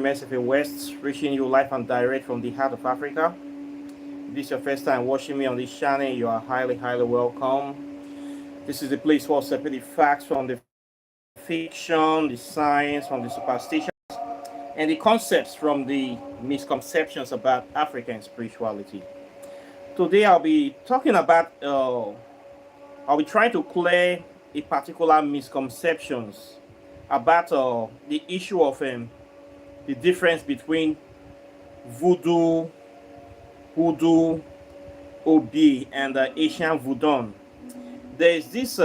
MSFA West, reaching you live and direct from the heart of Africa. If this is your first time watching me on this channel, you are highly, highly welcome. This is the place where I separate the facts from the fiction, the science from the superstitions, and the concepts from the misconceptions about African spirituality. Today I'll be talking about, I'll be trying to clear a particular misconceptions about the issue of the difference between Voodoo, Hoodoo, Obeah, and Haitian Voudou. There is this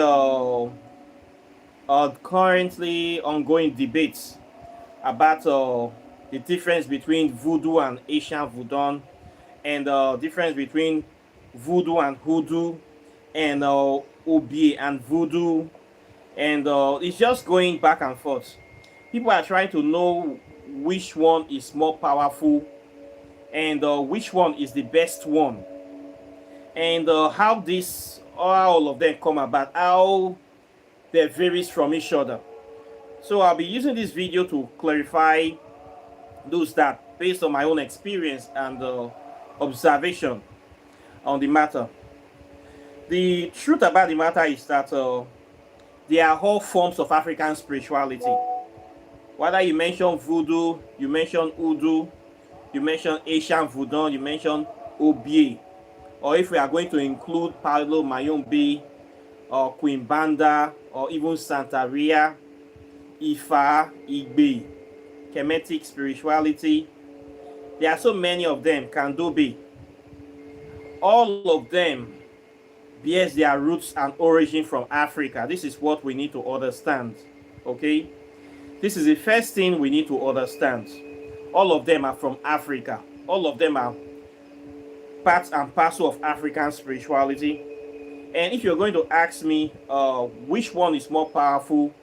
currently ongoing debates about the difference between Voodoo and Haitian Voudou, and the difference between Voodoo and Hoodoo, and Obeah and Voodoo, and it's just going back and forth. People are trying to know which one is more powerful and which one is the best one, and how all of them come about, how they varies from each other. So I'll be using this video to clarify those that based on my own experience and observation on the matter. The truth about the matter is that they are all forms of African spirituality. Whether you mention Voodoo, you mention Voudou, you mention Haitian Voudou, you mention Obeah, or if we are going to include Palo Mayombe, or Queen Banda, or even Santeria, Ifa, Igbe, Kemetic spirituality, there are so many of them, Kandobe. All of them bears their roots and origin from Africa. This is what we need to understand, okay? This is the first thing we need to understand. All of them are from Africa. All of them are part and parcel of African spirituality. And if you're going to ask me which one is more powerful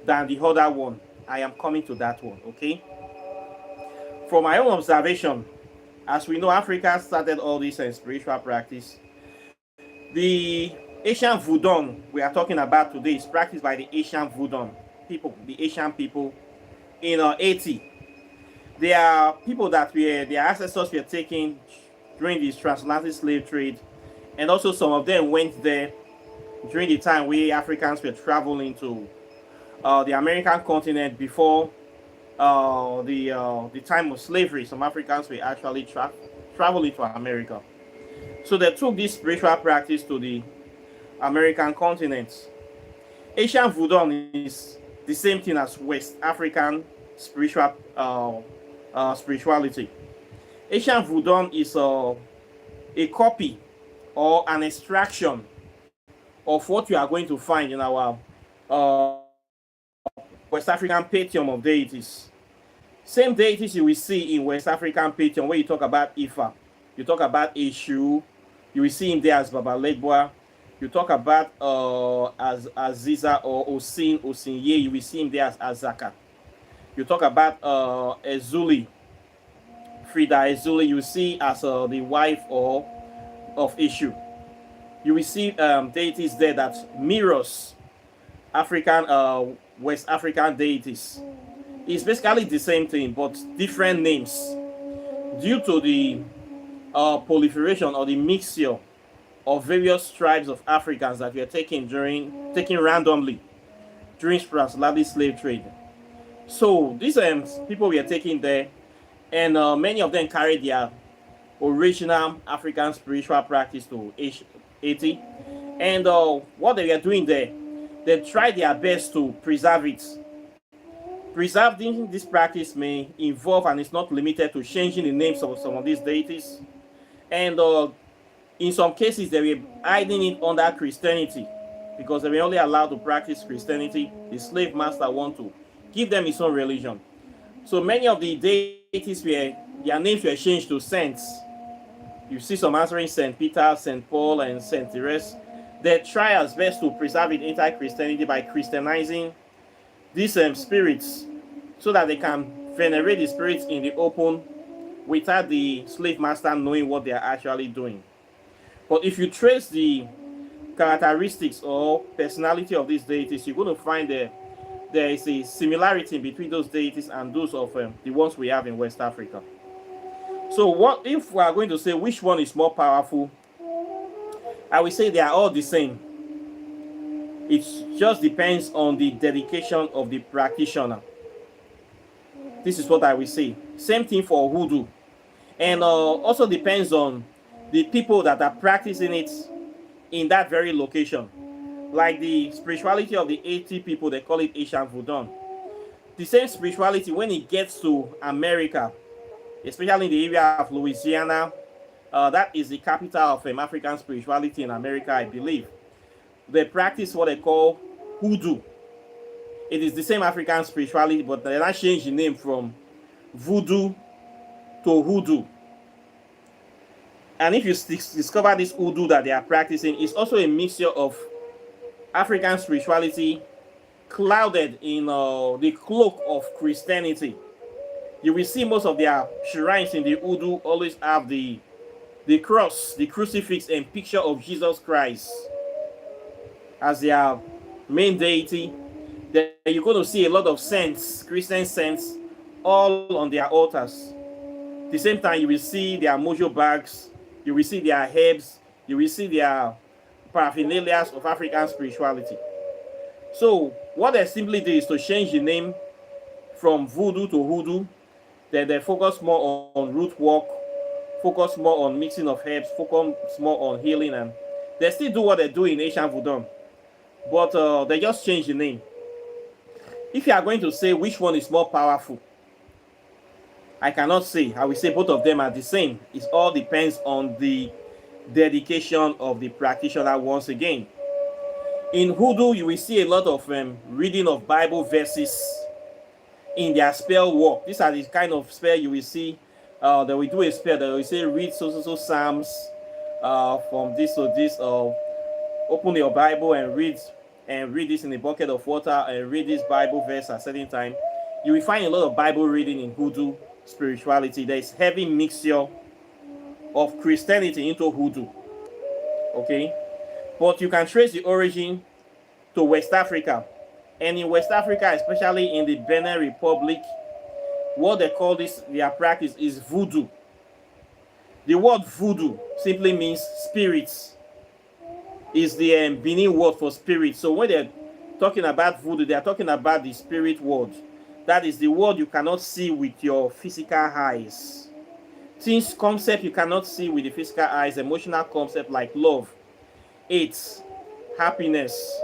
than the other one, I am coming to that one, okay? From my own observation, as we know, Africa started all this spiritual practice. The Haitian Voudou we are talking about today is practiced by the Haitian Voudou people, the Haitian people in Haiti. They are people that their ancestors were taken during the transatlantic slave trade, and also some of them went there during the time we Africans were traveling to the American continent before the time of slavery. Some Africans were actually traveling to America. So they took this spiritual practice to the American continent. Haitian Voudou is the same thing as West African spirituality. Haitian Voudou is a copy or an extraction of what you are going to find in our West African pantheon of deities. Same deities you will see in West African pantheon where you talk about Ifa, you talk about Eshu, you will see him there as Baba Legboa. You talk about as Aziza or Osinye, you will see him there as Azaka. You talk about Ezuli, Frida Ezuli, you will see as the wife of Eshu. You will see deities there that mirrors African West African deities. It's basically the same thing but different names due to the proliferation or the mixture of various tribes of Africans that were taken randomly during transatlantic slave trade. So these people were taken there, and many of them carried their original African spiritual practice to Haiti. And what they were doing there, they tried their best to preserve it. Preserving this practice may involve, and it's not limited to, changing the names of some of these deities. And in some cases, they were hiding it under Christianity because they were only allowed to practice Christianity. The slave master wanted to give them his own religion. So many of the deities their names were changed to saints. You see some answering Saint Peter, Saint Paul, and Saint Therese. They try as best to preserve it anti-Christianity by Christianizing these spirits so that they can venerate the spirits in the open without the slave master knowing what they are actually doing. But if you trace the characteristics or personality of these deities, you're going to find there is a similarity between those deities and those of the ones we have in West Africa. So what if we are going to say which one is more powerful? I will say they are all the same. It just depends on the dedication of the practitioner. This is what I will say. Same thing for Voodoo. And also depends on the people that are practicing it in that very location. Like the spirituality of the Haiti people, they call it Haitian Voudou. The same spirituality, when it gets to America, especially in the area of Louisiana, that is the capital of African spirituality in America, I believe. They practice what they call Hoodoo. It is the same African spirituality, but they not change the name from Voodoo to Hoodoo. And if you discover this Hoodoo that they are practicing, it's also a mixture of African spirituality clouded in the cloak of Christianity. You will see most of their shrines in the Voodoo always have the cross, the crucifix, and picture of Jesus Christ as their main deity. Then you're going to see a lot of saints, Christian saints, all on their altars. At the same time, you will see their mojo bags, you will see their herbs, you will see their paraphernalia of African spirituality. So what they simply do is to change the name from Voodoo to Hoodoo. Then they focus more on root work, focus more on mixing of herbs, focus more on healing, and they still do what they do in Haitian Voodoo, but they just change the name. If you are going to say which one is more powerful, I cannot say. I will say both of them are the same. It all depends on the dedication of the practitioner once again. In Voodoo, you will see a lot of reading of Bible verses in their spell work. These are the kind of spell you will see. They will do a spell that will say read so psalms from this to this, or open your Bible and read this in a bucket of water and read this Bible verse at a certain time. You will find a lot of Bible reading in Voodoo spirituality. There is heavy mixture of Christianity into Voodoo. Okay, but you can trace the origin to West Africa, and in West Africa, especially in the Benin Republic, what they call this their practice is voodoo. The word voodoo simply means spirits. Is the Benin word for spirit. So when they're talking about voodoo, they are talking about the spirit world. That is the world you cannot see with your physical eyes. Things, concept you cannot see with the physical eyes, emotional concept like love, hate, happiness,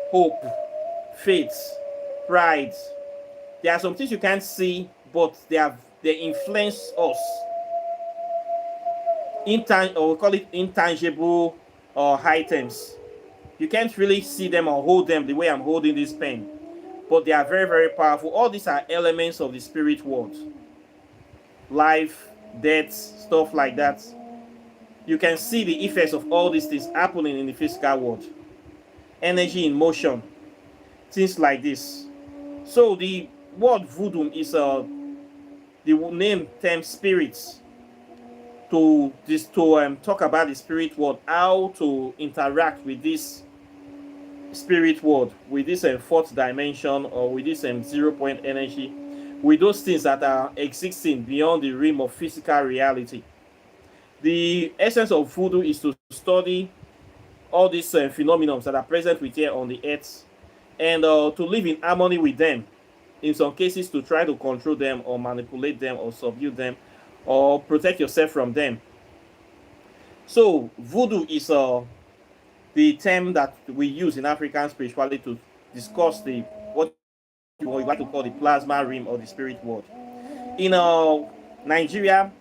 hope, faith, pride. There are some things you can't see, but they influence us. Or we call it intangible items. You can't really see them or hold them the way I'm holding this pen, but they are very, very powerful. All these are elements of the spirit world. Life, death, stuff like that. You can see the effects of all these things happening in the physical world. Energy in motion, things like this. So the word voodoo is the name term spirits to talk about the spirit world, how to interact with this spirit world, with this fourth dimension, or with this 0 point energy, with those things that are existing beyond the realm of physical reality. The essence of voodoo is to study all these phenomena that are present with here on the earth, and to live in harmony with them. In some cases, to try to control them or manipulate them or subdue them or protect yourself from them. So voodoo is the term that we use in African spirituality to discuss what you like to call the plasma realm or the spirit world. In Nigeria,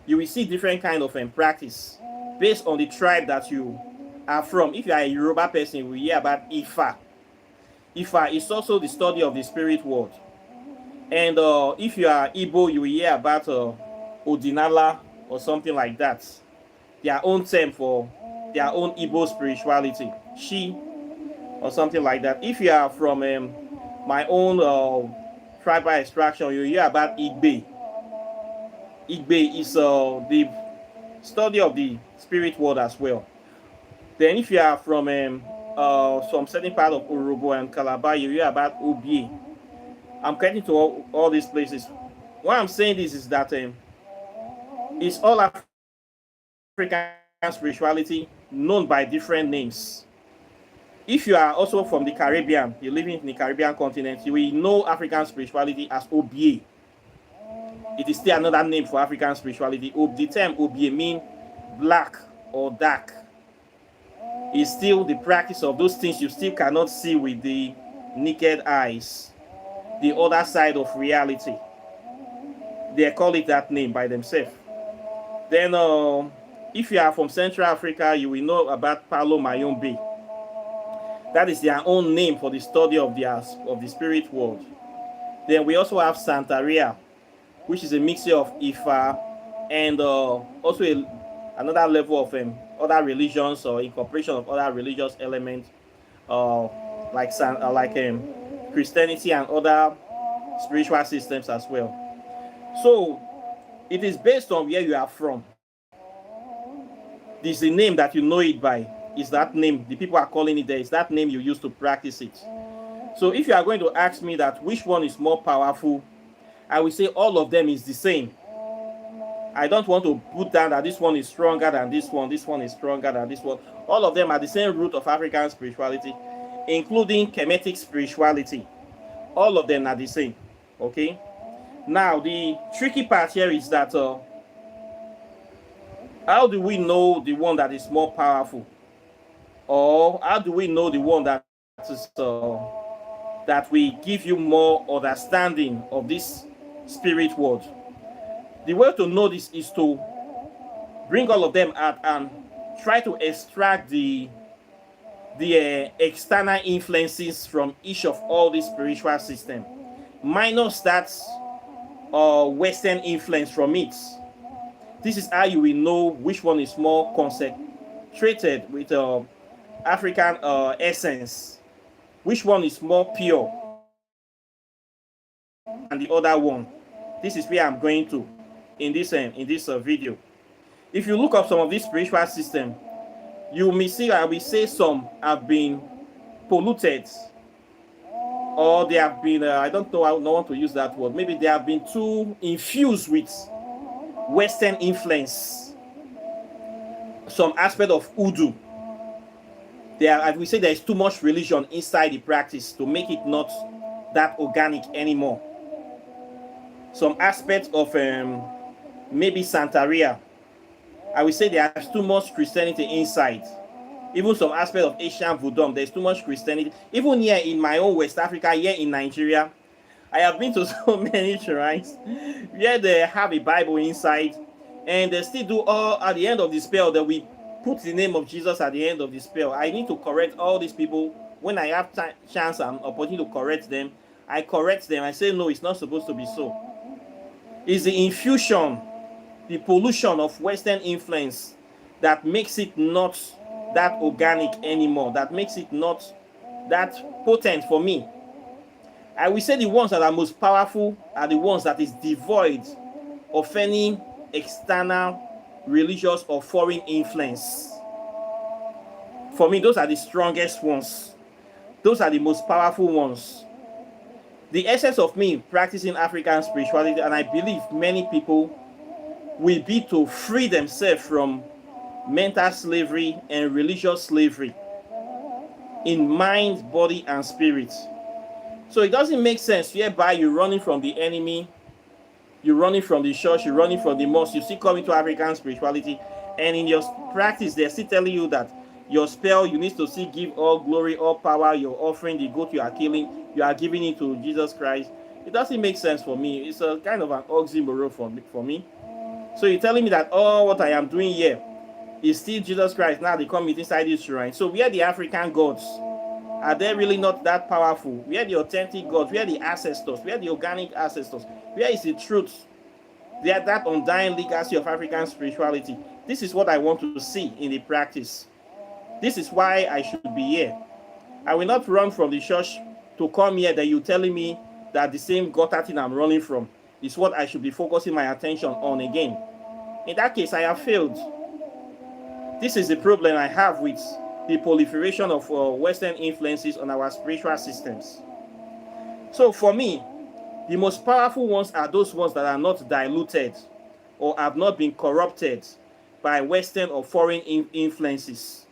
you will see different kind of practice based on the tribe that you are from. If you are a Yoruba person, we hear about Ifa. Ifa is also the study of the spirit world. And if you are Igbo, you will hear about Odinala or something like that. Their own term for their own Igbo spirituality, Shi, or something like that. If you are from my own tribal extraction, you hear about Igbe. Igbe is the study of the spirit world as well. Then if you are from some certain part of Urugu and Calabar, you hear about Obeah. I'm getting to all these places. Why I'm saying this is that it's all African spirituality known by different names. If you are also from the Caribbean, you're living in the Caribbean continent, you will know African spirituality as Obeah. It is still another name for African spirituality. The term Obeah means black or dark. It's still the practice of those things you still cannot see with the naked eyes. The other side of reality. They call it that name by themselves. Then, if you are from Central Africa, you will know about Palo Mayombe. That is their own name for the study of the spirit world. Then we also have Santeria, which is a mixture of Ifa and also another level of other religions or incorporation of other religious elements, like Christianity and other spiritual systems as well. So it is based on where you are from. This is the name that you know it by. Is that name the people are calling it there? Is that name you use to practice it? So if you are going to ask me that which one is more powerful, I will say all of them is the same. I don't want to put down that this one is stronger than this one is stronger than this one. All of them are the same root of African spirituality, including Kemetic spirituality. All of them are the same. Okay? Now, the tricky part here is that how do we know the one that is more powerful? Or how do we know the one that is that will give you more understanding of this spirit world? The way to know this is to bring all of them out and try to extract the external influences from each of all these spiritual systems, minus that Western influence from it. This is how you will know which one is more concentrated with African essence, which one is more pure than the other one. This is where I'm going to in this video. If you look up some of these spiritual systems, you may see, I will say, some have been polluted, or they have been I don't know, I don't want to use that word, maybe they have been too infused with Western influence, some aspect of Voodoo. We say there is too much religion inside the practice to make it not that organic anymore. Some aspect of maybe Santeria. I would say there's too much Christianity inside. Even some aspect of Haitian Voudou, there's too much Christianity. Even here in my own West Africa, here in Nigeria, I have been to so many shrines where they have a Bible inside, and they still do all at the end of the spell that we put the name of Jesus at the end of the spell. I need to correct all these people. When I have chance and opportunity to correct them, I correct them. I say, no, it's not supposed to be so. It's the infusion, the pollution of Western influence that makes it not that organic anymore, that makes it not that potent for me. I will say the ones that are most powerful are the ones that is devoid of any external religious or foreign influence. For me, those are the strongest ones. Those are the most powerful ones. The essence of me practicing African spirituality, and I believe many people, will be to free themselves from mental slavery and religious slavery in mind, body, and spirit. So it doesn't make sense whereby you're running from the enemy, you're running from the church, you're running from the mosque, you still come into African spirituality, and in your practice, they're still telling you that your spell, you need to still give all glory, all power, your offering, the goat you are killing, you are giving it to Jesus Christ. It doesn't make sense for me. It's a kind of an oxymoron for me. So you're telling me that all what I am doing here is still Jesus Christ. Now they come inside this shrine. So where the African gods? Are they really not that powerful? Where the authentic gods? Where the ancestors? Where the organic ancestors? Where is the truth? They are that undying legacy of African spirituality. This is what I want to see in the practice. This is why I should be here. I will not run from the church to come here that you're telling me that the same gutter thing I'm running from is what I should be focusing my attention on again. In that case, I have failed. This is the problem I have with the proliferation of Western influences on our spiritual systems. So for me, the most powerful ones are those ones that are not diluted or have not been corrupted by Western or foreign influences.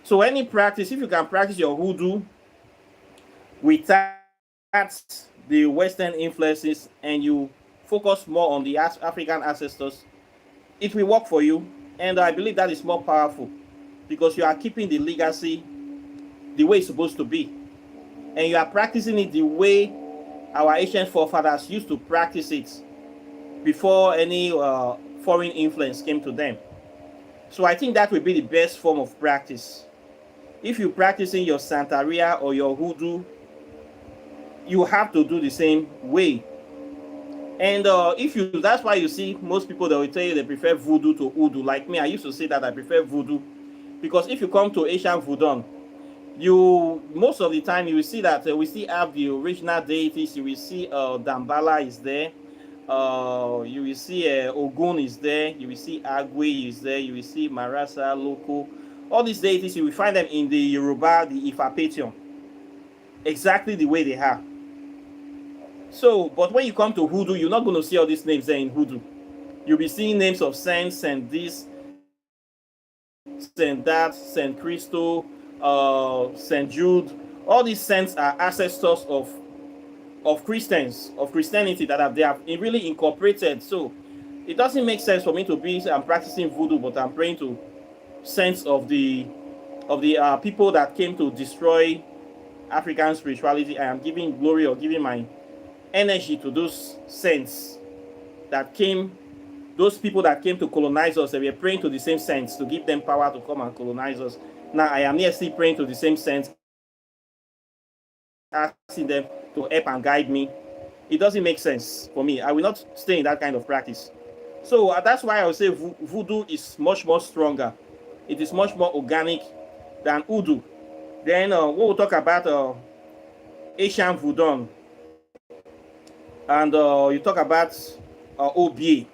So any practice, if you can practice your hoodoo without the Western influences and you focus more on the African ancestors, it will work for you. And I believe that is more powerful because you are keeping the legacy the way it's supposed to be. And you are practicing it the way our ancient forefathers used to practice it before any foreign influence came to them. So I think that will be the best form of practice. If you're practicing your Santeria or your hoodoo, you have to do the same way. And that's why you see most people, they will tell you they prefer voodoo to hoodoo. Like me, I used to say that I prefer voodoo because if you come to Asian Voudou, you most of the time you will see that we still have the original deities. You will see Dambala is there. You will see Ogun is there. You will see Agwe is there. You will see Marasa, Loko. All these deities, you will find them in the Yoruba, the Ifa pantheon, exactly the way they are. So, but when you come to Voodoo, you're not going to see all these names there in Voodoo. You'll be seeing names of saints, Saint this, Saint that, Saint Cristo, Saint Jude. All these saints are ancestors of Christians, of Christianity that they have really incorporated. So, it doesn't make sense for me to be I'm practicing Voodoo, but I'm praying to saints of the people that came to destroy African spirituality. I am giving glory or giving my energy to those saints that came, those people that came to colonize us. And we are praying to the same saints to give them power to come and colonize us. Now I am here still praying to the same saints, asking them to help and guide me. It doesn't make sense for me. I will not stay in that kind of practice. So that's why I would say Voodoo is much more stronger. It is much more organic than Hoodoo. Then we'll talk about Haitian Voudou. And you talk about Obeah.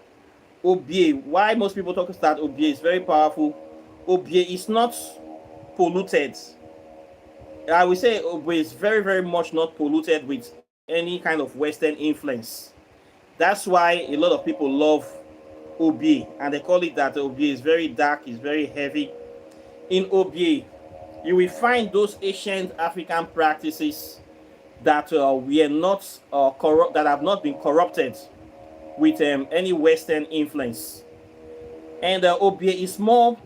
Obeah. Why most people talk about Obeah is very powerful. Obeah is not polluted. I would say Obeah is very, very much not polluted with any kind of Western influence. That's why a lot of people love Obeah, and they call it that Obeah is very dark, is very heavy. In Obeah, you will find those ancient African practices that we are not corrupt, that have not been corrupted with any Western influence. And Obeah is more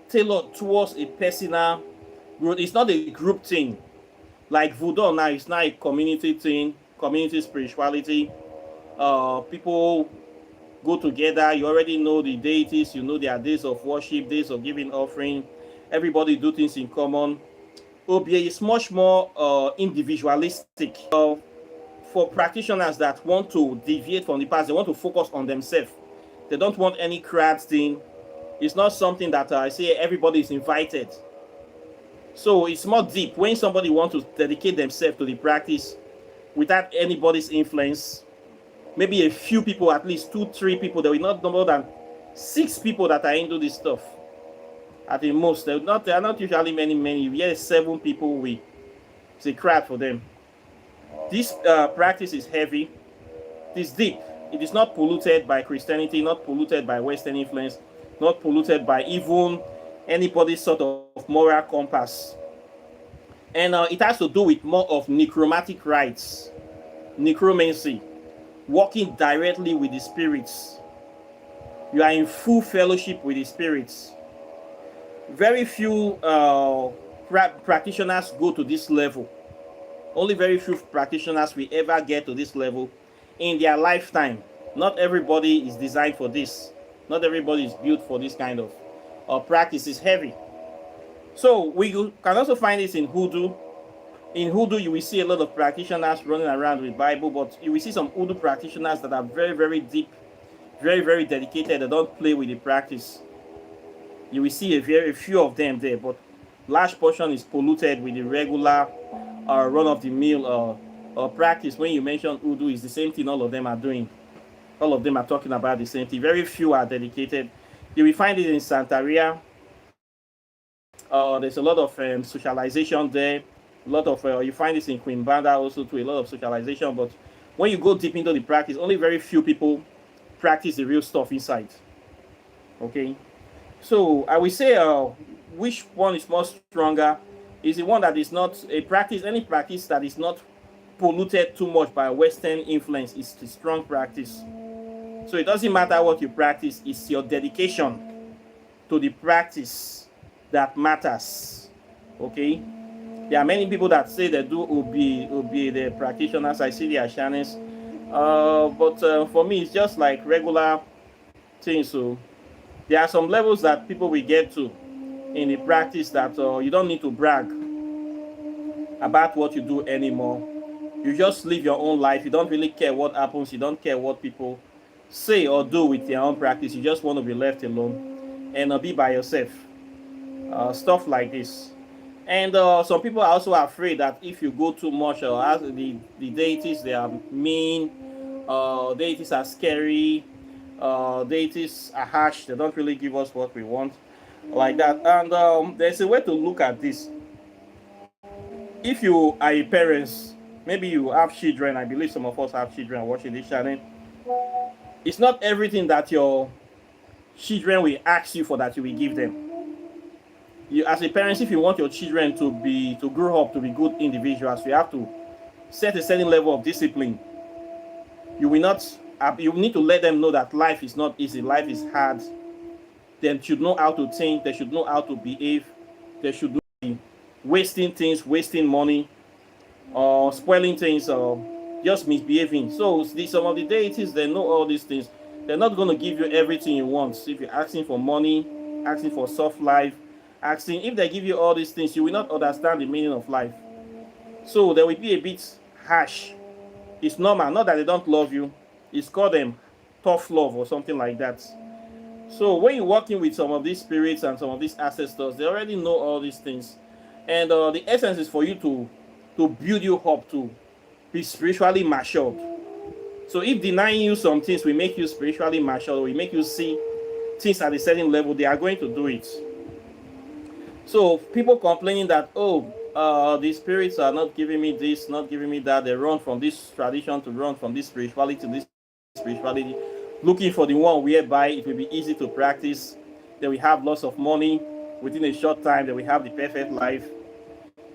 tailored towards a personal growth. It's not a group thing. Like Voodoo now, it's not a community thing, community spirituality. People go together. You already know the deities. You know their days of worship, days of giving offering. Everybody do things in common. Obeah is much more individualistic. For practitioners that want to deviate from the past, they want to focus on themselves. They don't want any crowd thing. It's not something that I say everybody is invited. So it's more deep. When somebody wants to dedicate themselves to the practice without anybody's influence, maybe a few people, at least 2-3 people, there will not more than 6 people that are into this stuff. At the most, there are not usually many. Yes, 7 people. It's a crowd for them. This practice is heavy. It is deep. It is not polluted by Christianity, not polluted by Western influence, not polluted by even anybody's sort of moral compass. And it has to do with more of necromantic rites, necromancy, working directly with the spirits. You are in full fellowship with the spirits. Very few practitioners go to this level. Only very few practitioners will ever get to this level in their lifetime. Not everybody is designed for this. Not everybody is built for this kind of practice. Is heavy. So we can also find this in Hoodoo. In Hoodoo, you will see a lot of practitioners running around with Bible, but you will see some Hoodoo practitioners that are very, very deep, very, very dedicated. They don't play with the practice. You will see a very few of them there, but large portion is polluted with the regular run-of-the-mill practice. When you mention Voodoo, it's the same thing all of them are doing. All of them are talking about the same thing. Very few are dedicated. You will find it in Santeria. There's a lot of socialization there. A lot of you find this in Queen Banda also too. A lot of socialization, but when you go deep into the practice, only very few people practice the real stuff inside. Okay, so I will say which one is more stronger is the one that is not a practice. Any practice that is not polluted too much by Western influence is the strong practice. So it doesn't matter what you practice; it's your dedication to the practice that matters. Okay, there are many people that say they do Obeah the practitioners. I see the Haitians, but for me, it's just like regular things. So there are some levels that people will get to in the practice that you don't need to brag about what you do anymore. You just live your own life. You don't really care what happens. You don't care what people say or do with their own practice. You just want to be left alone and be by yourself. Stuff like this. And some people are also afraid that if you go too much, as the deities, they are mean, deities are scary, deities are harsh, they don't really give us what we want, like that. And there's a way to look at this. If you are a parent, maybe you have children, I believe some of us have children watching this channel. It's not everything that your children will ask you for that you will give them. You, as a parent, if you want your children to grow up to be good individuals, you have to set a certain level of discipline. You will not. You need to let them know that life is not easy. Life is hard. They should know how to think. They should know how to behave. They should not be wasting things, wasting money, or spoiling things, or just misbehaving. So some of the deities, they know all these things. They're not going to give you everything you want. So if you're asking for money, asking for soft life, asking, if they give you all these things, you will not understand the meaning of life. So they will be a bit harsh. It's normal. Not that they don't love you. It's called tough love or something like that. So when you're working with some of these spirits and some of these ancestors, they already know all these things. And the essence is for you to build you up to be spiritually matured. So if denying you some things will make you spiritually matured, will make you see things at a certain level, they are going to do it. So people complaining that, the spirits are not giving me this, not giving me that. They run from this tradition to run from this spirituality to this spirituality, looking for the one whereby it will be easy to practice. They will have lots of money within a short time. They will have the perfect life.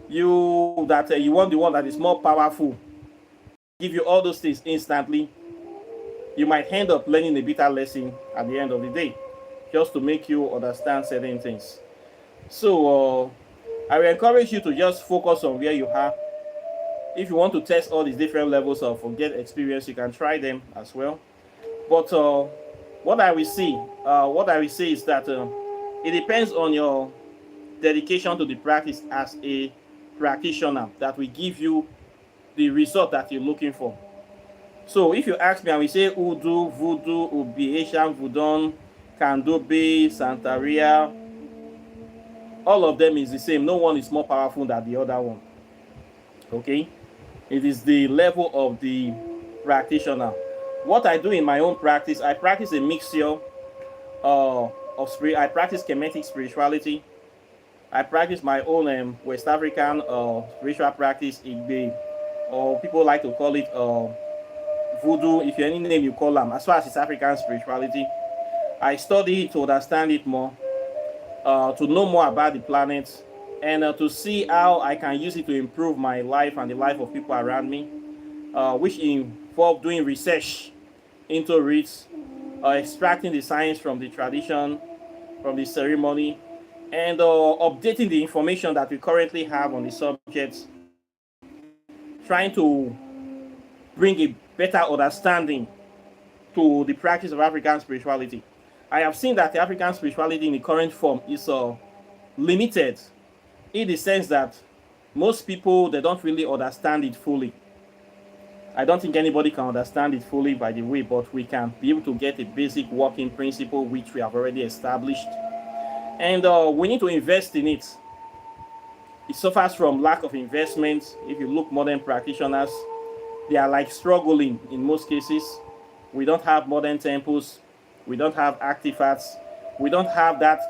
You want the one that is more powerful, give you all those things instantly. You might end up learning a bitter lesson at the end of the day, just to make you understand certain things. So I will encourage you to just focus on where you are. If you want to test all these different levels of get experience, you can try them as well. But what I will say is that it depends on your dedication to the practice as a practitioner that will give you the result that you're looking for. So if you ask me, I will say Voudou, Voodoo, Obeah, Haitian, Voudou, Candomblé, Santeria. All of them is the same. No one is more powerful than the other one. Okay? It is the level of the practitioner. What I do in my own practice, I practice a mixture of spirit. I practice Kemetic spirituality. I practice my own West African spiritual practice, Igbe, or people like to call it Voodoo. If you any name you call them, as far as it's African spirituality, I study it to understand it more. To know more about the planet, and to see how I can use it to improve my life and the life of people around me, which involve doing research into it, extracting the science from the tradition, from the ceremony, and updating the information that we currently have on the subject, trying to bring a better understanding to the practice of African spirituality. I have seen that the African spirituality in the current form is limited, in the sense that most people, they don't really understand it fully. I don't think anybody can understand it fully, by the way, but we can be able to get a basic working principle which we have already established. And we need to invest in it. It suffers from lack of investment. If you look modern practitioners, they are like struggling in most cases. We don't have modern temples. We don't have artifacts. We don't have that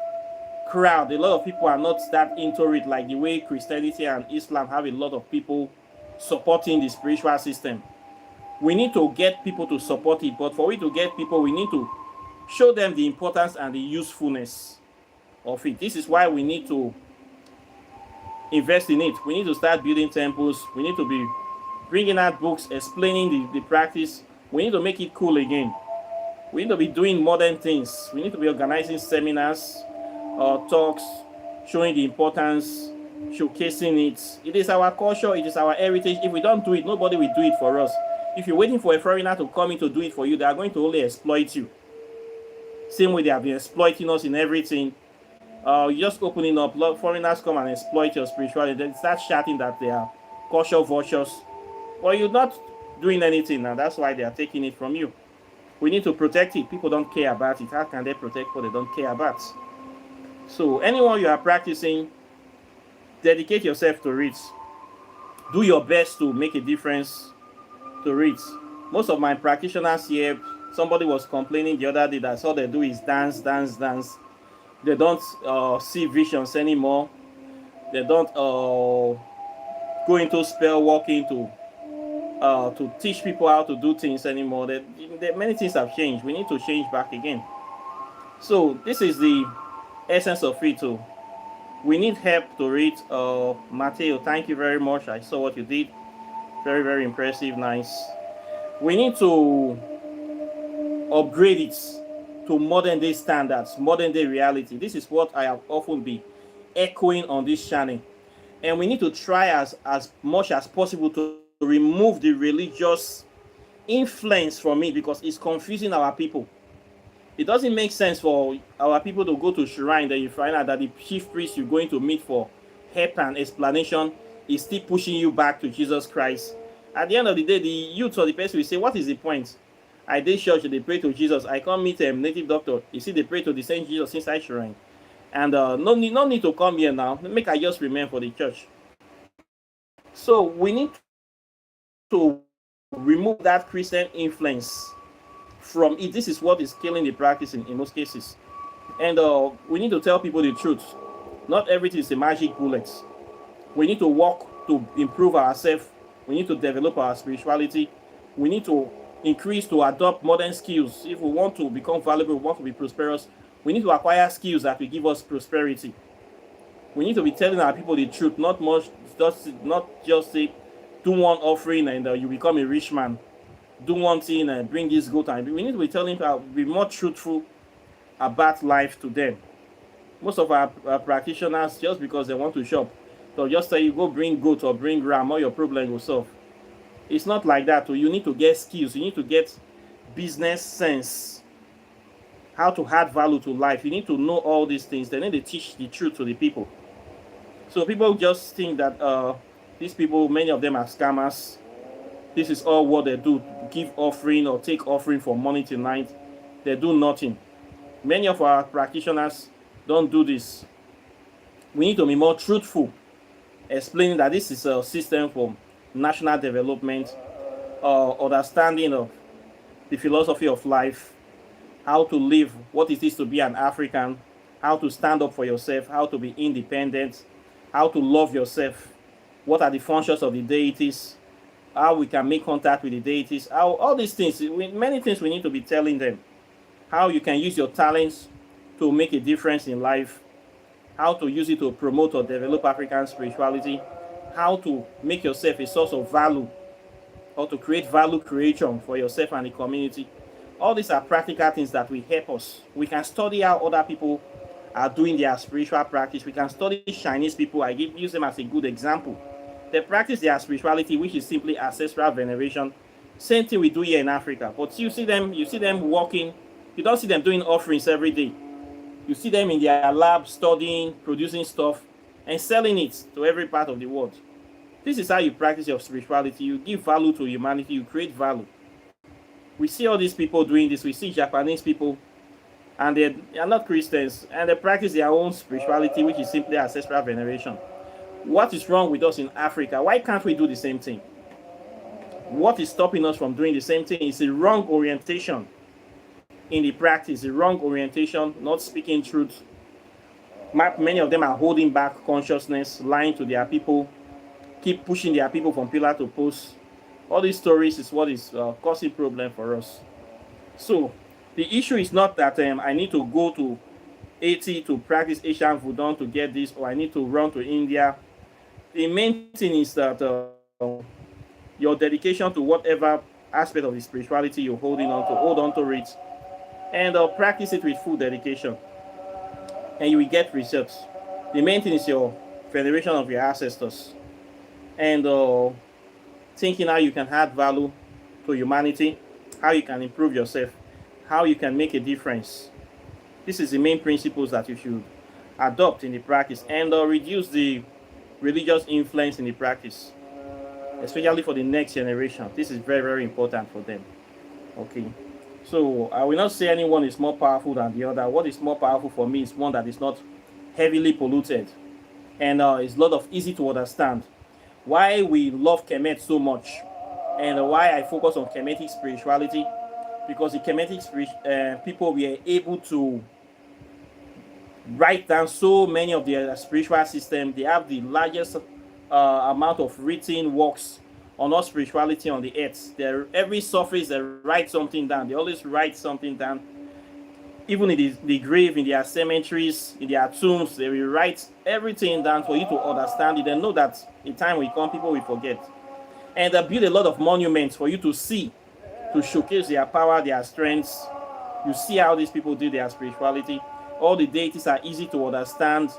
crowd. A lot of people are not that into it, like the way Christianity and Islam have a lot of people supporting the spiritual system. We need to get people to support it, but for we to get people, we need to show them the importance and the usefulness of it. This is why we need to invest in it. We need to start building temples. We need to be bringing out books explaining the practice. We need to make it cool again. We need to be doing modern things. We need to be organizing seminars, talks, showing the importance, showcasing it. It is our culture, it is our heritage. If we don't do it, nobody will do it for us. If you're waiting for a foreigner to come in to do it for you, they are going to only exploit you. Same way they have been exploiting us in everything. You just opening up, foreigners come and exploit your spirituality. They start shouting that they are cultural vultures. Well, you're not doing anything, and that's why they are taking it from you. We need to protect it. People don't care about it. How can they protect what they don't care about? So anyone you are practicing, dedicate yourself to it. Do your best to make a difference to it. Most of my practitioners here, somebody was complaining the other day that all they do is dance, dance, dance. They don't see visions anymore. They don't go into spell walking to teach people how to do things anymore. Many things have changed. We need to change back again. So this is the essence of it too. We need help to read. Mateo, thank you very much. I saw what you did. Very, very impressive. Nice. We need to upgrade it to modern day standards, modern day reality. This is what I have often been echoing on this channel. And we need to try as much as possible to remove the religious influence from it, because it's confusing our people. It doesn't make sense for our people to go to shrine, then you find out that the chief priest you're going to meet for help and explanation is still pushing you back to Jesus Christ. At the end of the day, the youth or the person will say, what is the point? I did church, they pray to Jesus. I can't meet a native doctor. You see, they pray to the same Jesus inside shrine. And no need to come here now. Make I just remain for the church. So we need to remove that Christian influence from it. This is what is killing the practice in most cases. And we need to tell people the truth. Not everything is a magic bullet. We need to work to improve ourselves. We need to develop our spirituality. We need to increase to adopt modern skills. If we want to become valuable, we want to be prosperous, we need to acquire skills that will give us prosperity. We need to be telling our people the truth, not just say, do one offering and you become a rich man. Do one thing and bring this goat. We need to be telling people, be more truthful about life to them. Most of our practitioners, just because they want to shop, they'll just say, you go bring goat or bring ram, all your problem will solve. It's not like that. You need to get skills. You need to get business sense. How to add value to life. You need to know all these things. They need to teach the truth to the people. So people just think that these people, many of them are scammers. This is all what they do. Give offering or take offering for money tonight. They do nothing. Many of our practitioners don't do this. We need to be more truthful, explaining that this is a system for national development, understanding of the philosophy of life, how to live, what it is to be an African, how to stand up for yourself, how to be independent, how to love yourself, what are the functions of the deities, how we can make contact with the deities, how all these things, many things we need to be telling them, how you can use your talents to make a difference in life, how to use it to promote or develop African spirituality, how to make yourself a source of value or to create value creation for yourself and the community. All these are practical things that will help us. We can study how other people are doing their spiritual practice. We can study Chinese people. I use them as a good example. They practice their spirituality, which is simply ancestral veneration. Same thing we do here in Africa. But you see them walking. You don't see them doing offerings every day. You see them in their lab studying, producing stuff, and selling it to every part of the world. This is how you practice your spirituality. You give value to humanity. You create value. We see all these people doing this. We see Japanese people, and they are not Christians, and they practice their own spirituality, which is simply ancestral veneration. What is wrong with us in Africa? Why can't we do the same thing? What is stopping us from doing the same thing is a wrong orientation in the practice, a wrong orientation, not speaking truth, Many of them are holding back consciousness, lying to their people, keep pushing their people from pillar to post. All these stories is what is causing problem for us. So the issue is not that I need to go to Haiti to practice Asian Voodoo to get this, or I need to run to India. The main thing is that your dedication to whatever aspect of the spirituality you're holding on to, hold on to it, and practice it with full dedication, and you will get results. The main thing is your veneration of your ancestors, and thinking how you can add value to humanity, how you can improve yourself, how you can make a difference. This is the main principles that you should adopt in the practice, and reduce the religious influence in the practice, especially for the next generation. This is very, very important for them. Okay. So I will not say anyone is more powerful than the other. What is more powerful for me is one that is not heavily polluted, and is a lot of easy to understand. Why we love Kemet so much, and why I focus on Kemetic spirituality, because the Kemetic people were able to write down so many of their spiritual systems. They have the largest amount of written works on all spirituality on the earth. Every surface they write something down. They always write something down. Even in the grave, in their cemeteries, in their tombs, they will write everything down for you to understand it. They know that in time will come, people will forget. And they build a lot of monuments for you to see, to showcase their power, their strengths. You see how these people do their spirituality. All the deities are easy to understand.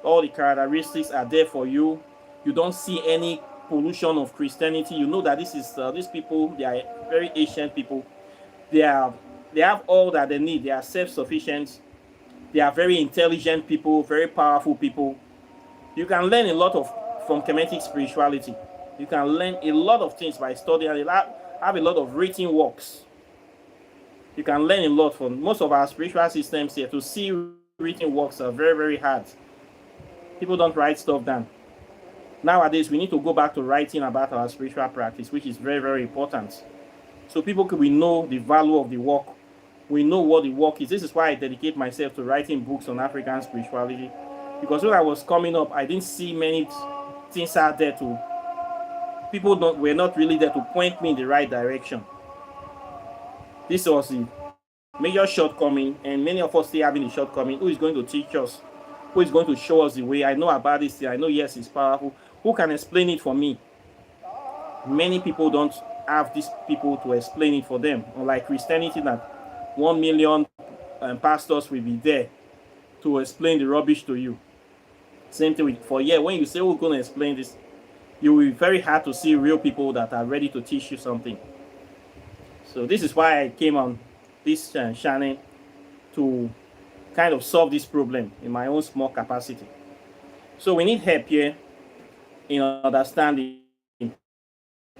All the characteristics are there for you. You don't see any pollution of Christianity. You know that this is these people, they are very ancient people. They have all that they need. They are self-sufficient. They are very intelligent people, very powerful people. You can learn a lot from Kemetic spirituality. You can learn a lot of things by studying. And have a lot of written works. You can learn a lot from most of our spiritual systems here. To see written works are very, very hard. People don't write stuff down. Nowadays, we need to go back to writing about our spiritual practice, which is very, very important. So we know the value of the work. We know what the work is. This is why I dedicate myself to writing books on African spirituality. Because when I was coming up, I didn't see many things out there were not really there to point me in the right direction. This was the major shortcoming, and many of us still having the shortcoming. Who is going to teach us? Who is going to show us the way? I know about this thing. I know, yes, it's powerful. Who can explain it for me? Many people don't have these people to explain it for them. Unlike Christianity, that 1 million pastors will be there to explain the rubbish to you. Same thing when you say who's going to explain this, you will be very hard to see real people that are ready to teach you something. So this is why I came on this channel, to kind of solve this problem in my own small capacity. So we need help here in understanding.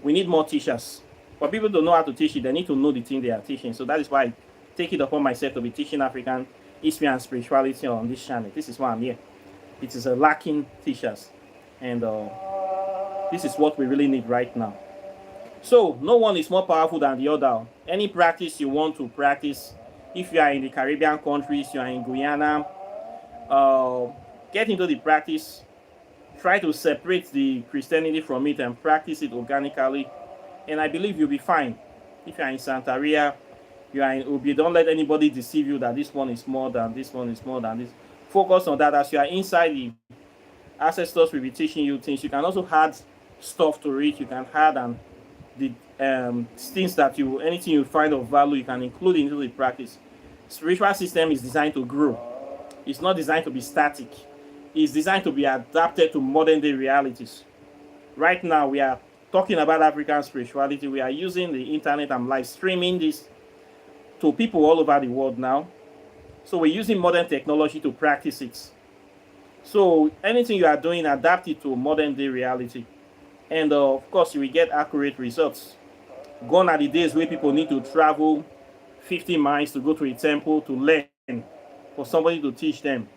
We need more teachers. For people to know how to teach it, they need to know the thing they are teaching. So that is why I take it upon myself to be teaching African history and spirituality on this channel. This is why I'm here. It is a lacking teachers, and this is what we really need right now. So no one is more powerful than the other. Any practice you want to practice, if you are in the Caribbean countries, you are in Guyana, get into the practice. Try to separate the Christianity from it and practice it organically, and I believe you'll be fine. If you are in Santeria, you are in Obeah, don't let anybody deceive you that this one is more than this one is more than this. Focus on that. As you are inside, the ancestors will be teaching you things. You can also add stuff to it. You can add the things that anything you find of value, you can include into the practice. Spiritual system is designed to grow. It's not designed to be static. It's designed to be adapted to modern day realities. Right now, we are talking about African spirituality. We are using the internet. I'm live streaming this to people all over the world now. So we're using modern technology to practice it. So anything you are doing, adapt it to modern day reality. And of course, you will get accurate results. Gone are the days where people need to travel 50 miles to go to a temple to learn, for somebody to teach them.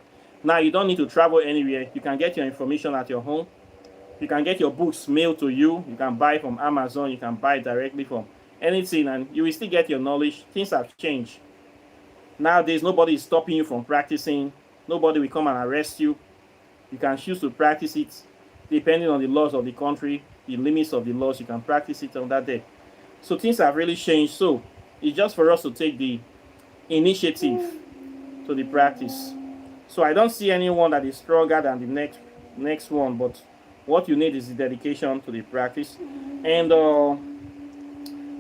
Now you don't need to travel anywhere. You can get your information at your home. You can get your books mailed to you. You can buy from Amazon. You can buy directly from anything, and you will still get your knowledge. Things have changed. Nowadays, nobody is stopping you from practicing. Nobody will come and arrest you. You can choose to practice it depending on the laws of the country, the limits of the laws. You can practice it on that day. So things have really changed. So it's just for us to take the initiative to the practice. So I don't see anyone that is stronger than the next one, but what you need is the dedication to the practice. And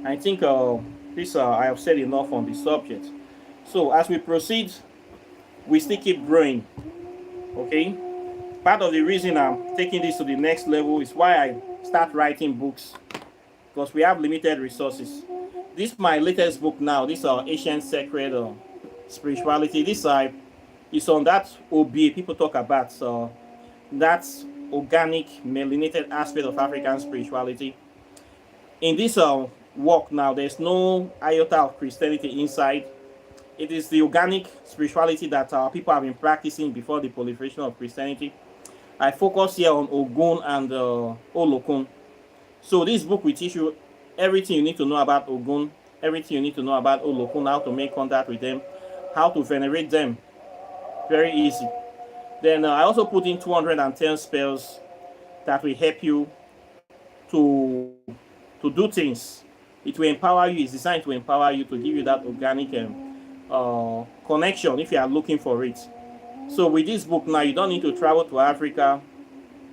I think this I have said enough on the subject. So as we proceed, we still keep growing. Okay. Part of the reason I'm taking this to the next level is why I start writing books, because we have limited resources. This is my latest book now. This is Ancient Sacred Spirituality. This is on that Obeah people talk about. So that's organic, melanated aspect of African spirituality. In this work now, there's no iota of Christianity inside. It is the organic spirituality that our people have been practicing before the proliferation of Christianity. I focus here on Ogun and Olokun. So this book will teach you everything you need to know about Ogun, everything you need to know about Olokun, how to make contact with them, how to venerate them. Very easy. Then I also put in 210 spells that will help you to do things. It will empower you. It's designed to empower you, to give you that organic connection if you are looking for it. So with this book now, you don't need to travel to Africa.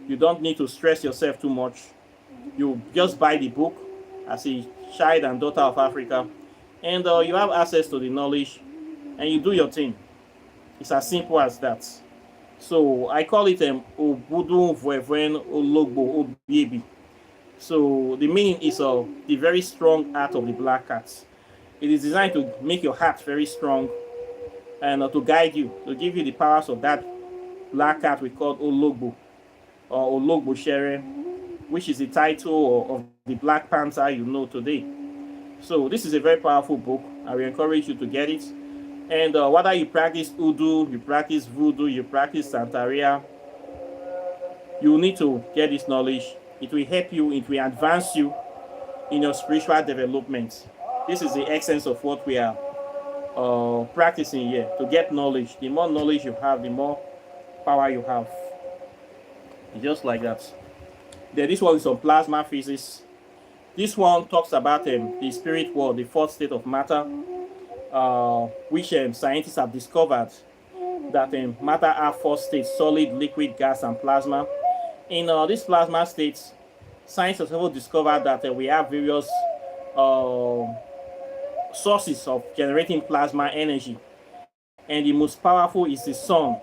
You don't need to stress yourself too much. You just buy the book as a child and daughter of Africa, and you have access to the knowledge, and you do your thing. It's as simple as that. So I call it Voudou Ologbo Obeah. So the meaning is the very strong heart of the black cat. It is designed to make your heart very strong and to guide you, to give you the powers of that black cat we call Ologbo or Ologbo Shere, which is the title of the Black Panther you know today. So this is a very powerful book. I will encourage you to get it. And whether you practice Udu, you practice Voodoo, you practice Santeria, you need to get this knowledge. It will help you, it will advance you in your spiritual development. This is the essence of what we are practicing here, to get knowledge. The more knowledge you have, the more power you have. Just like that. Then this one is on plasma physics. This one talks about the spirit world, the fourth state of matter, which scientists have discovered that matter have four states: solid, liquid, gas, and plasma. In these plasma states, science has also discovered that we have various sources of generating plasma energy, and the most powerful is the sun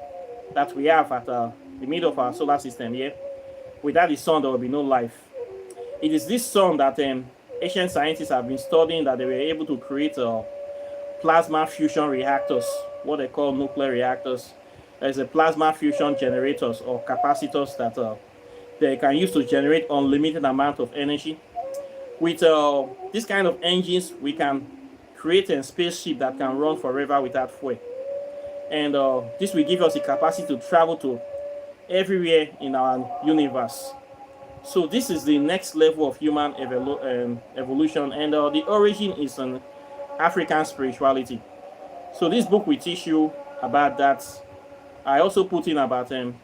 that we have at the middle of our solar system here. Without the sun, there will be no life. It is this sun that ancient scientists have been studying, that they were able to create plasma fusion reactors, what they call nuclear reactors. There's a plasma fusion generators or capacitors that they can use to generate unlimited amount of energy. With this kind of engines, we can create a spaceship that can run forever without fuel. And this will give us the capacity to travel to everywhere in our universe. So this is the next level of human evolution, and the origin is an African spirituality. So this book will teach you about that. I also put in about 10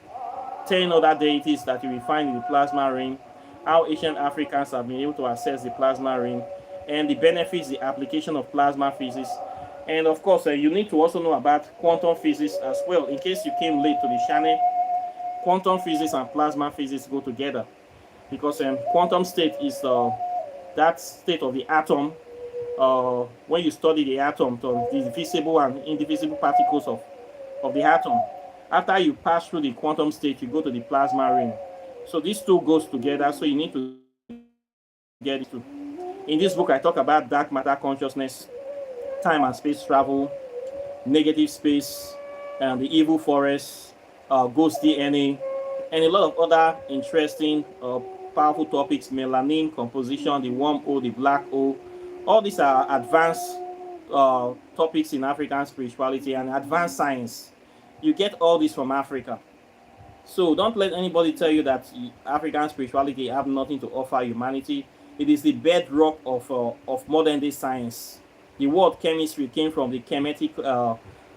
other deities that you will find in the plasma ring, how ancient Africans have been able to access the plasma ring, and the benefits, the application of plasma physics. And of course, you need to also know about quantum physics as well. In case you came late to the channel, quantum physics and plasma physics go together, because quantum state is that state of the atom. When you study the atom, the visible and indivisible particles of the atom, after you pass through the quantum state, you go to the plasma ring. So these two goes together, so you need to get it too. In this book, I talk about dark matter consciousness, time and space travel, negative space, and the evil forest, ghost DNA, and a lot of other interesting, powerful topics: melanin composition, the wormhole, the black hole. All these are advanced topics in African spirituality and advanced science. You get all this from Africa. So don't let anybody tell you that African spirituality have nothing to offer humanity. It is the bedrock of modern day science. The word chemistry came from the Kemetic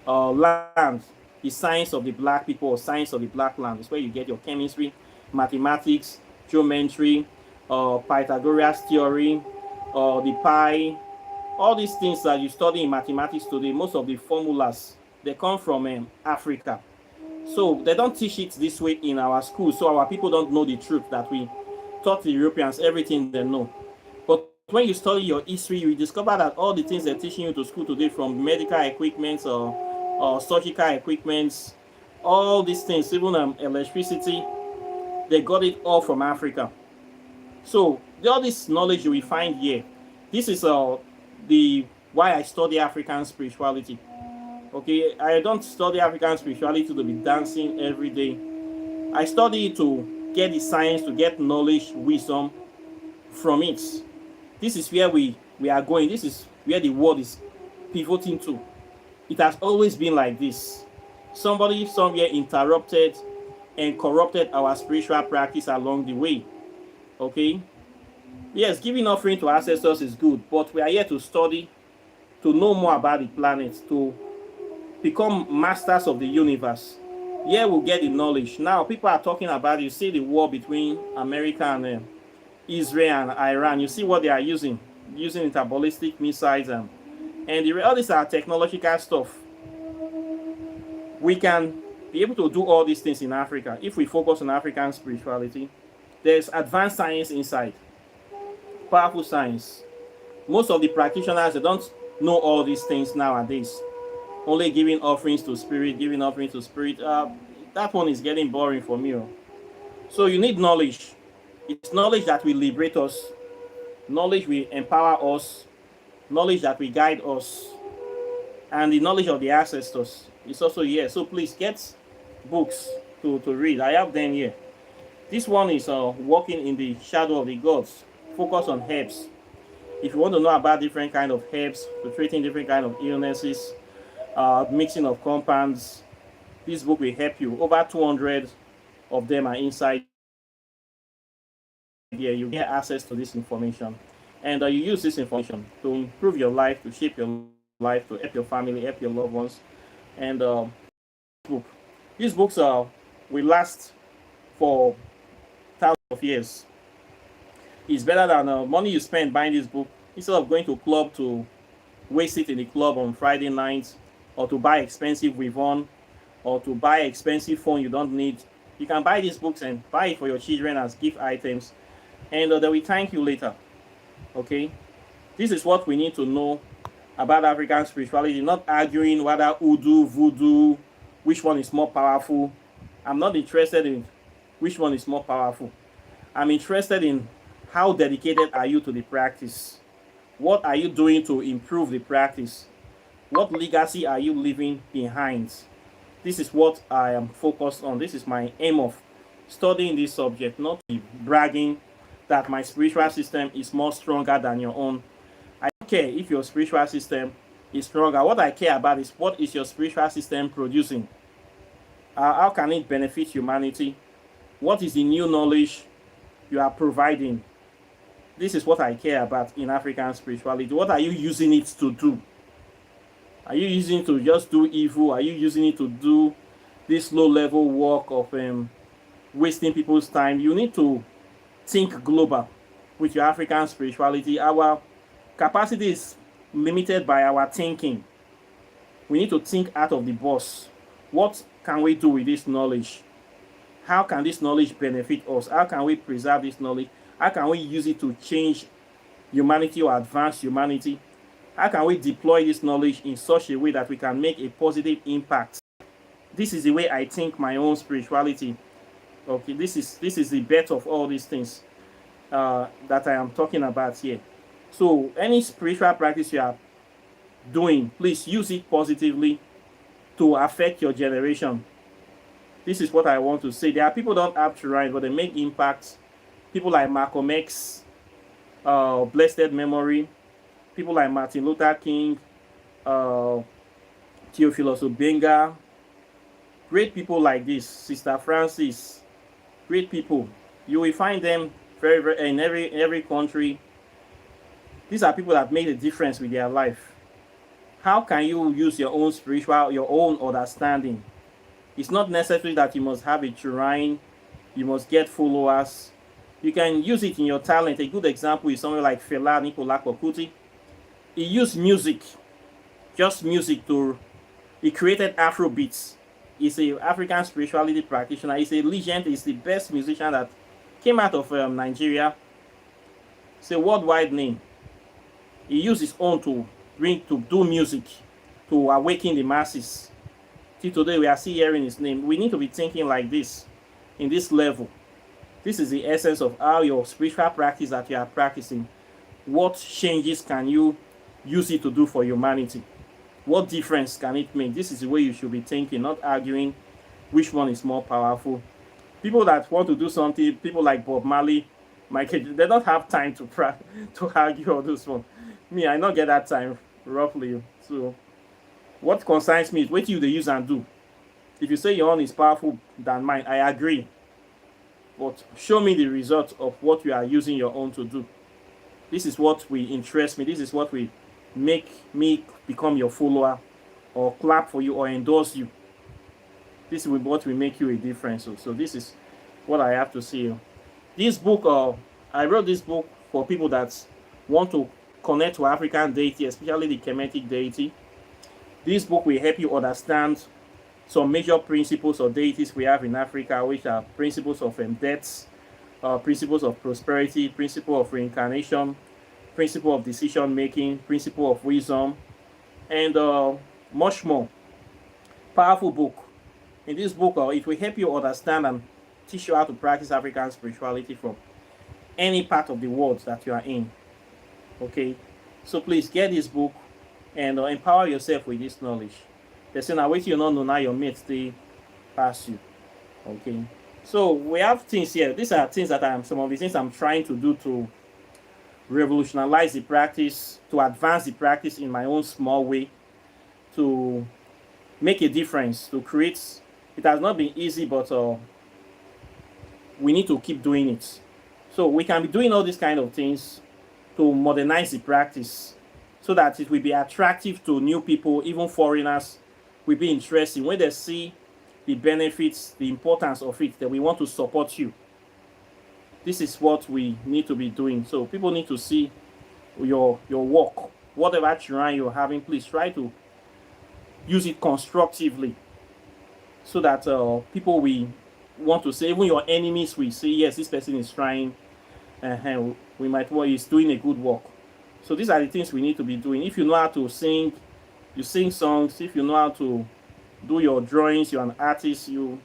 land. the science of the black people or science of the black land. It's where you get your chemistry, mathematics, geometry, Pythagoras theory, the pi, all these things that you study in mathematics today. Most of the formulas, they come from Africa. So they don't teach it this way in our schools, so our people don't know the truth that we taught the Europeans everything they know. But when you study your history, you discover that all the things they're teaching you to school today, from medical equipment or surgical equipment, all these things, even electricity, they got it all from Africa. So all this knowledge you will find here. This is the why I study African spirituality. Okay, I don't study African spirituality to be dancing every day. I study it to get the science, to get knowledge, wisdom from it. This is where we are going. This is where the world is pivoting to. It has always been like this. Somebody somewhere interrupted and corrupted our spiritual practice along the way. Okay? Yes, giving offering to ancestors is good, but we are here to study, to know more about the planet, to become masters of the universe. Here we'll get the knowledge. Now people are talking about, you see the war between America and Israel and Iran. You see what they are using interballistic missiles and all these are technological stuff. We can be able to do all these things in Africa if we focus on African spirituality. There's advanced science inside, powerful science. Most of the practitioners, they don't know all these things nowadays. Only giving offerings to spirit, that one is getting boring for me. So you need knowledge. It's knowledge that will liberate us, knowledge will empower us, knowledge that will guide us, and the knowledge of the ancestors is also here. So please get books to read. I have them here. This one is Walking in the Shadow of the Gods. Focus on herbs. If you want to know about different kind of herbs to treating different kind of illnesses, mixing of compounds, this book will help you. Over 200 of them are inside here. You get access to this information, and you use this information to improve your life, to shape your life, to help your family, help your loved ones. And these books will last for thousands of years. It's better than money you spend buying this book, instead of going to club to waste it in the club on Friday nights, or to buy expensive Wivon, or to buy expensive phone you don't need. You can buy these books and buy it for your children as gift items, and they will thank you later. Okay, this is what we need to know about African spirituality. Not arguing whether Udu, Voodoo, which one is more powerful. I'm not interested in which one is more powerful. I'm interested in how dedicated are you to the practice. What are you doing to improve the practice? What legacy are you leaving behind? This is what I am focused on. This is my aim of studying this subject, not bragging that my spiritual system is more stronger than your own. I don't care if your spiritual system is stronger. What I care about is, what is your spiritual system producing? How can it benefit humanity? What is the new knowledge you are providing? This is what I care about in African spirituality. What are you using it to do? Are you using it to just do evil? Are you using it to do this low-level work of wasting people's time? You need to think global with your African spirituality. Our capacity is limited by our thinking. We need to think out of the box. What can we do with this knowledge? How can this knowledge benefit us? How can we preserve this knowledge? How can we use it to change humanity or advance humanity? How can we deploy this knowledge in such a way that we can make a positive impact? This is the way I think my own spirituality. Okay, this is the best of all these things that I am talking about here. So any spiritual practice you are doing, please use it positively to affect your generation. This is what I want to say. There are people who don't have to write, but they make impacts. People like Malcolm X, blessed memory. People like Martin Luther King, Theophilus Obenga. Great people like this, Sister Francis. Great people. You will find them very in every country. These are people that made a difference with their life. How can you use your own spiritual, your own understanding It's not necessary that you must have a shrine, you must get followers. You can use it in your talent. A good example is someone like Fela Nicola Kokuti. He used music, just music to, he created Afro beats. He's a African spirituality practitioner. He's a legend. He's the best musician that came out of Nigeria. It's a worldwide name. He used his own to do music, to awaken the masses. Till today, we are still hearing his name. We need to be thinking like this, in this level. This is the essence of how your spiritual practice that you are practicing. What changes can you use it to do for humanity? What difference can it make? This is the way you should be thinking, not arguing which one is more powerful. People that want to do something, people like Bob Marley, Michael, they don't have time to argue all this one. Me, I not get that time, roughly. So, what concerns me is what you they use and do. If you say your own is powerful than mine, I agree. But show me the result of what you are using your own to do. This is what will interest me. This is what will make me become your follower, or clap for you, or endorse you. This is what will make you a difference. So this is what I have to say. This book, I wrote this book for people that want to connect to African deity, especially the Kemetic deity. This book will help you understand some major principles or deities we have in Africa, which are principles of death, principles of prosperity, principle of reincarnation, principle of decision making, principle of wisdom, and much more. Powerful book. In this book, it will help you understand and teach you how to practice African spirituality from any part of the world that you are in. Okay, so please get this book and empower yourself with this knowledge. They say now wait you not know now your mates they pass you. Okay, so we have things here. These are things that some of the things I'm trying to do to revolutionize the practice, to advance the practice in my own small way, to make a difference, to create. It has not been easy, but we need to keep doing it. So we can be doing all these kind of things to modernize the practice so that it will be attractive to new people, even foreigners will be interested. When they see the benefits, the importance of it, that we want to support you. This is what we need to be doing. So people need to see your work. Whatever shrine you're having, please try to use it constructively so that people will want to say, even your enemies will say, yes, this person is trying, we might well, he's doing a good work. So these are the things we need to be doing. If you know how to sing, you sing songs. If you know how to do your drawings, you're an artist, you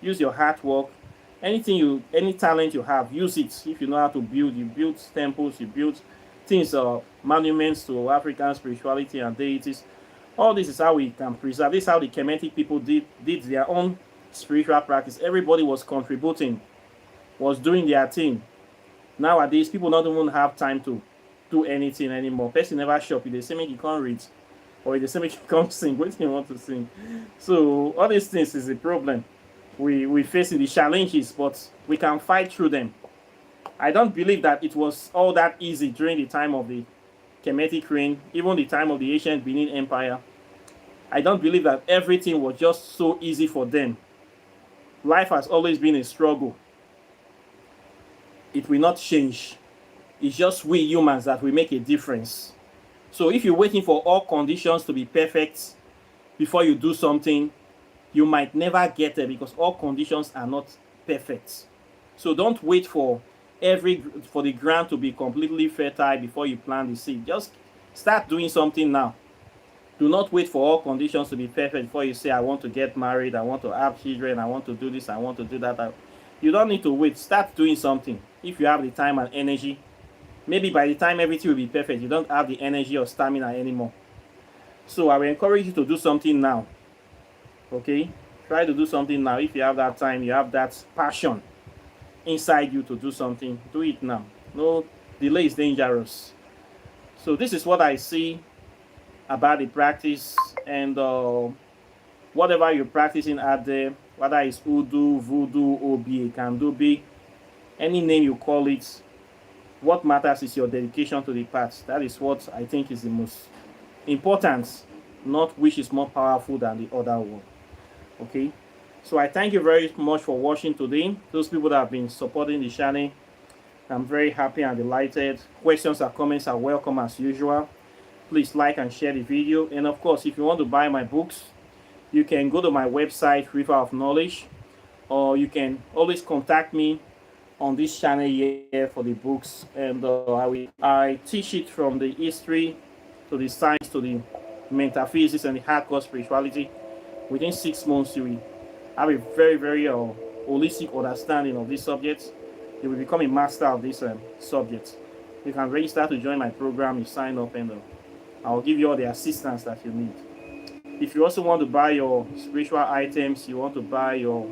use your hard work. Any talent you have, use it. If you know how to build, you build temples, you build things, monuments to African spirituality and deities. All this is how we can preserve. This is how the Kemetic people did their own spiritual practice. Everybody was contributing, was doing their thing. Nowadays, people don't even have time to do anything anymore. Person never shop. If they say make you can't read, or if they say make you can't sing, what do you want to sing? So all these things is a problem. We facing the challenges, but we can fight through them. I don't believe that it was all that easy during the time of the Kemetic reign, even the time of the ancient Benin Empire. I don't believe that everything was just so easy for them. Life has always been a struggle. It will not change. It's just we humans that will make a difference. So if you're waiting for all conditions to be perfect before you do something, you might never get there because all conditions are not perfect. So don't wait for the ground to be completely fertile before you plant the seed. Just start doing something now. Do not wait for all conditions to be perfect before you say, I want to get married, I want to have children, I want to do this, I want to do that. You don't need to wait. Start doing something. If you have the time and energy, maybe by the time everything will be perfect, you don't have the energy or stamina anymore. So I will encourage you to do something now. Okay? Try to do something now. If you have that time, you have that passion inside you to do something, do it now. No delay is dangerous. So this is what I see about the practice, and whatever you're practicing out there, whether it's Udu, Voodoo, Obeah, Kandobe, any name you call it, what matters is your dedication to the path. That is what I think is the most important, not which is more powerful than the other one. Okay, So I thank you very much for watching today. Those people that have been supporting the channel, I'm very happy and delighted. Questions or comments are welcome as usual. Please like and share the video. And of course, if you want to buy my books, you can go to my website, River of Knowledge, or you can always contact me on this channel here for the books. And I teach it from the history to the science to the metaphysics and the hardcore spirituality. Within 6 months, you will have a very holistic understanding of this subject. You will become a master of this subject. You can register to join my program. You sign up, and I'll give you all the assistance that you need. If you also want to buy your spiritual items, you want to buy your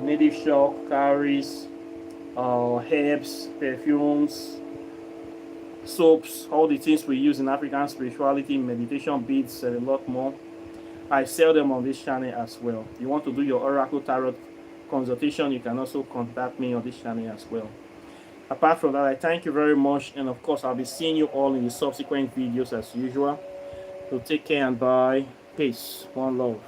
native shock, cowries, herbs, perfumes, soaps, all the things we use in African spirituality, meditation beads, and a lot more, I sell them on this channel as well. You want to do your Oracle Tarot consultation, you can also contact me on this channel as well. Apart from that, I thank you very much, and of course I'll be seeing you all in the subsequent videos as usual. So take care and bye. Peace. One love.